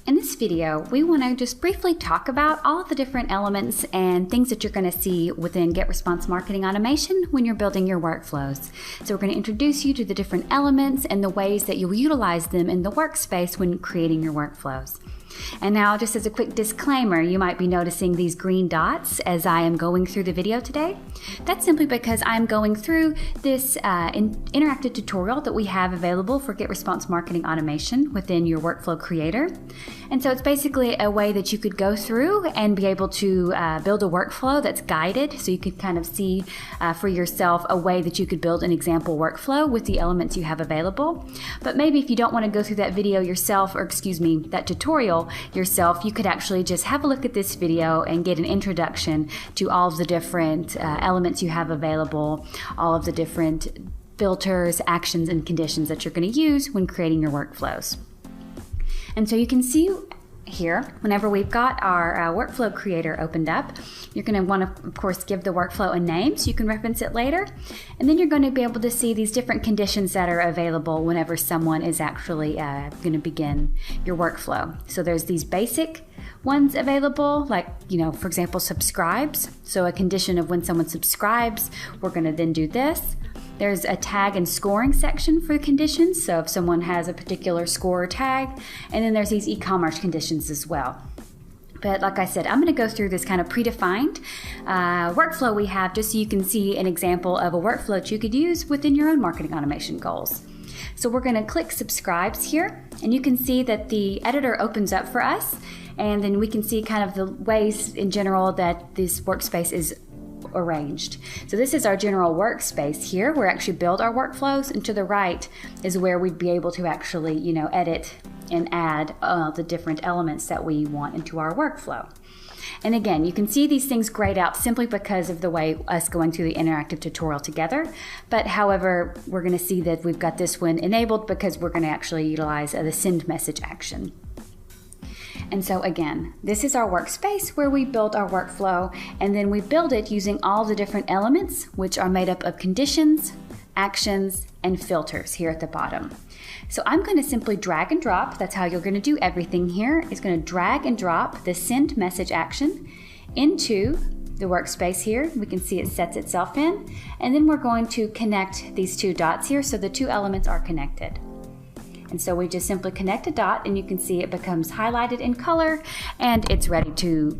In this video, we want to just briefly talk about all of the different elements and things that you're going to see within GetResponse Marketing Automation when you're building your workflows. So we're going to introduce you to the different elements and the ways that you'll utilize them in the workspace when creating your workflows. And now, just as a quick disclaimer, you might be noticing these green dots as I am going through the video today. That's simply because I'm going through this interactive tutorial that we have available for GetResponse Marketing Automation within your workflow creator. And so it's basically a way that you could go through and be able to build a workflow that's guided, so you could kind of see for yourself a way that you could build an example workflow with the elements you have available. But maybe if you don't want to go through that video yourself, or excuse me, that tutorial yourself, you could actually just have a look at this video and get an introduction to all of the different elements you have available, all of the different filters, actions, and conditions that you're going to use when creating your workflows. And so you can see here, whenever we've got our workflow creator opened up, you're going to want to, of course, give the workflow a name so you can reference it later. And then you're going to be able to see these different conditions that are available whenever someone is actually going to begin your workflow. So there's these basic ones available, like, for example, subscribes. So a condition of when someone subscribes, we're going to then do this. There's a tag and scoring section for conditions, so if someone has a particular score or tag, and then there's these e-commerce conditions as well. But like I said, I'm going to go through this kind of predefined workflow we have just so you can see an example of a workflow that you could use within your own marketing automation goals. So we're going to click subscribes here, and you can see that the editor opens up for us, and then we can see kind of the ways in general that this workspace is arranged. So this is our general workspace here. We actually build our workflows, and to the right is where we'd be able to actually, edit and add the different elements that we want into our workflow. And again, you can see these things grayed out simply because of the way us going through the interactive tutorial together. But however, we're going to see that we've got this one enabled because we're going to actually utilize the send message action. And so again, this is our workspace where we build our workflow, and then we build it using all the different elements, which are made up of conditions, actions, and filters here at the bottom. So I'm going to simply drag and drop. That's how you're going to do everything here. Is going to drag and drop the send message action into the workspace here. We can see it sets itself in, and then we're going to connect these two dots here so the two elements are connected. And so we just simply connect a dot, and you can see it becomes highlighted in color, and it's ready to,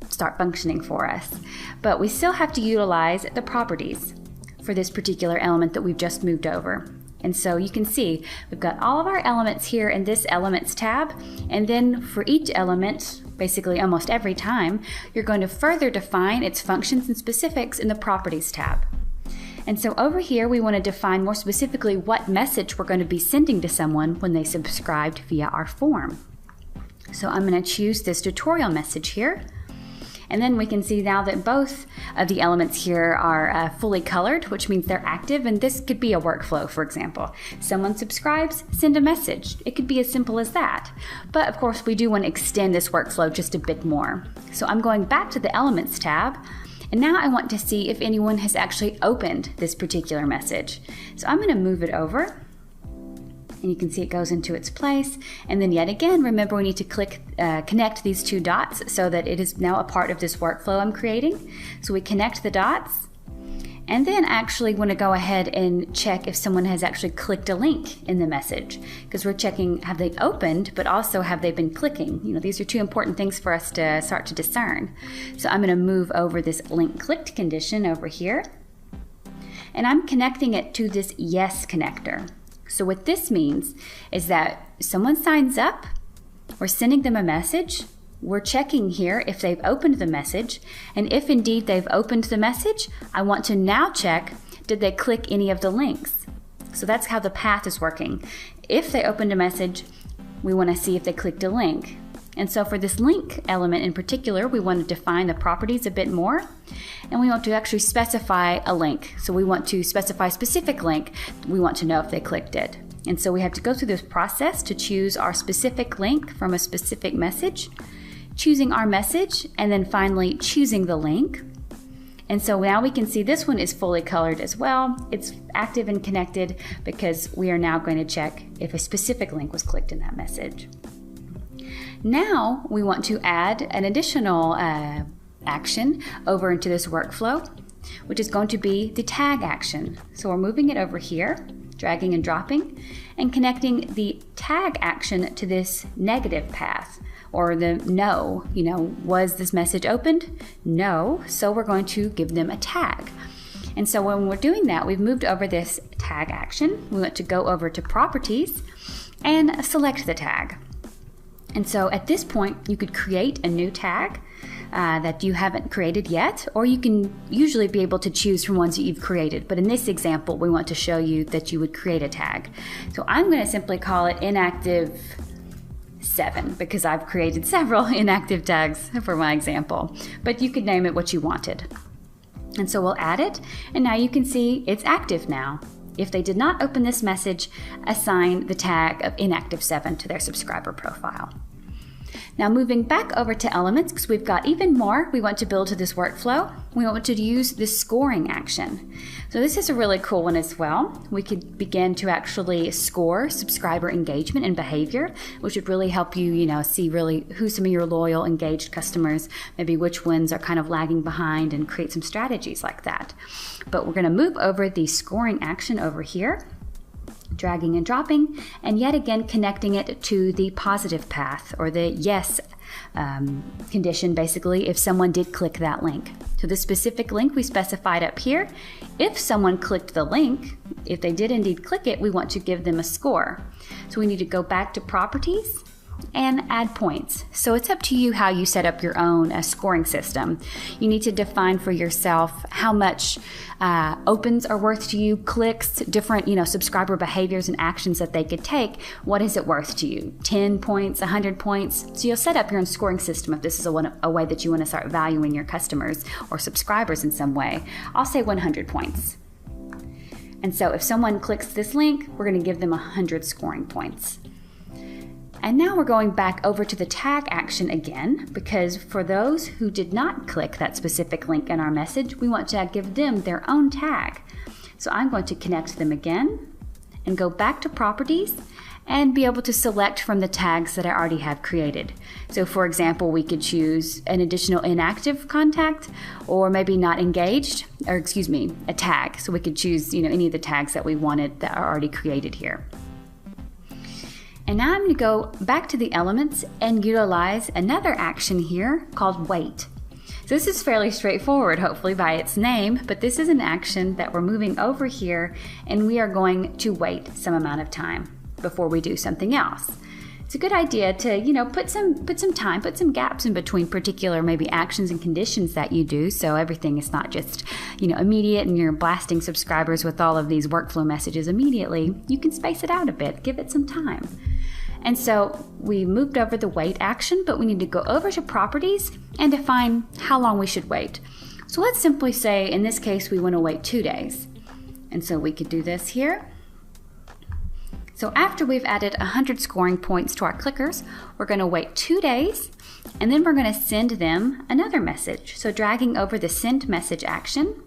start functioning for us. But we still have to utilize the properties for this particular element that we've just moved over. And so you can see we've got all of our elements here in this Elements tab, and then for each element, basically almost every time, you're going to further define its functions and specifics in the Properties tab. And so over here, we want to define more specifically what message we're going to be sending to someone when they subscribed via our form. So I'm going to choose this tutorial message here. And then we can see now that both of the elements here are fully colored, which means they're active. And this could be a workflow, for example. Someone subscribes, send a message. It could be as simple as that. But of course, we do want to extend this workflow just a bit more. So I'm going back to the Elements tab. And now I want to see if anyone has actually opened this particular message. So I'm going to move it over, and you can see it goes into its place. And then yet again, remember we need to click connect these two dots so that it is now a part of this workflow I'm creating. So we connect the dots, and then actually want to go ahead and check if someone has actually clicked a link in the message, because we're checking have they opened, but also have they been clicking. These are two important things for us to start to discern. So I'm going to move over this link clicked condition over here, and I'm connecting it to this yes connector. So what this means is that someone signs up, we're sending them a message, we're checking here if they've opened the message, and if indeed they've opened the message, I want to now check, did they click any of the links? So that's how the path is working. If they opened a message, we want to see if they clicked a link. And so for this link element in particular, we want to define the properties a bit more, and we want to actually specify a link. So we want to specify a specific link. We want to know if they clicked it. And so we have to go through this process to choose our specific link from a specific message, choosing our message, and then finally choosing the link. And so now we can see this one is fully colored as well. It's active and connected because we are now going to check if a specific link was clicked in that message. Now we want to add an additional action over into this workflow, which is going to be the tag action. So we're moving it over here, dragging and dropping, and connecting the tag action to this negative path, or the no. Was this message opened? No, so we're going to give them a tag. And so when we're doing that, we've moved over this tag action. We want to go over to properties and select the tag. And so at this point, you could create a new tag that you haven't created yet, or you can usually be able to choose from ones that you've created. But in this example, we want to show you that you would create a tag. So I'm going to simply call it inactive 7 because I've created several inactive tags for my example, but you could name it what you wanted. And so we'll add it, and now you can see it's active now. If they did not open this message, assign the tag of inactive 7 to their subscriber profile. Now moving back over to elements, because we've got even more we want to build to this workflow, we want to use this scoring action. So this is a really cool one as well. We could begin to actually score subscriber engagement and behavior, which would really help you, see really who some of your loyal, engaged customers, maybe which ones are kind of lagging behind, and create some strategies like that. But we're going to move over the scoring action over here, dragging and dropping, and yet again connecting it to the positive path, or the yes condition, basically, if someone did click that link. So the specific link we specified up here, if someone clicked the link, if they did indeed click it, we want to give them a score. So we need to go back to properties and add points. So it's up to you how you set up your own scoring system. You need to define for yourself how much opens are worth to you, clicks, different subscriber behaviors and actions that they could take. What is it worth to you? 10 points, 100 points? So you'll set up your own scoring system if this is a way that you want to start valuing your customers or subscribers in some way. I'll say 100 points. And so if someone clicks this link, we're going to give them 100 scoring points. And now we're going back over to the tag action again, because for those who did not click that specific link in our message, we want to give them their own tag. So I'm going to connect them again and go back to properties and be able to select from the tags that I already have created. So for example, we could choose an additional inactive contact, or maybe not engaged, or a tag. So we could choose any of the tags that we wanted that are already created here. And now I'm going to go back to the elements and utilize another action here called wait. So this is fairly straightforward, hopefully by its name, but this is an action that we're moving over here, and we are going to wait some amount of time before we do something else. It's a good idea to, put some gaps in between particular maybe actions and conditions that you do, so everything is not just, immediate and you're blasting subscribers with all of these workflow messages immediately. You can space it out a bit, give it some time. And so we moved over the wait action, but we need to go over to properties and define how long we should wait. So let's simply say, in this case, we want to wait 2 days. And so we could do this here. So after we've added 100 scoring points to our clickers, we're going to wait 2 days, and then we're going to send them another message. So dragging over the send message action,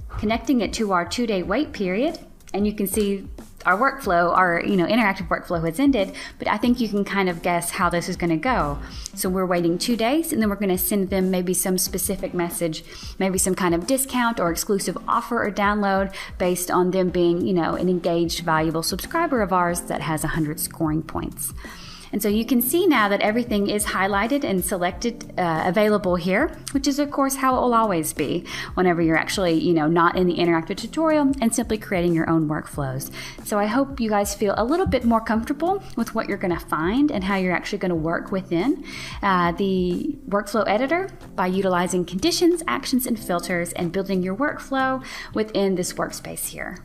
connecting it to our 2-day wait period, and you can see our workflow, our interactive workflow has ended, but I think you can kind of guess how this is going to go. So we're waiting 2 days, and then we're going to send them maybe some specific message, maybe some kind of discount or exclusive offer or download based on them being, an engaged, valuable subscriber of ours that has 100 scoring points. And so you can see now that everything is highlighted and selected, available here, which is of course how it will always be whenever you're actually, not in the interactive tutorial and simply creating your own workflows. So I hope you guys feel a little bit more comfortable with what you're going to find and how you're actually going to work within the workflow editor by utilizing conditions, actions, and filters and building your workflow within this workspace here.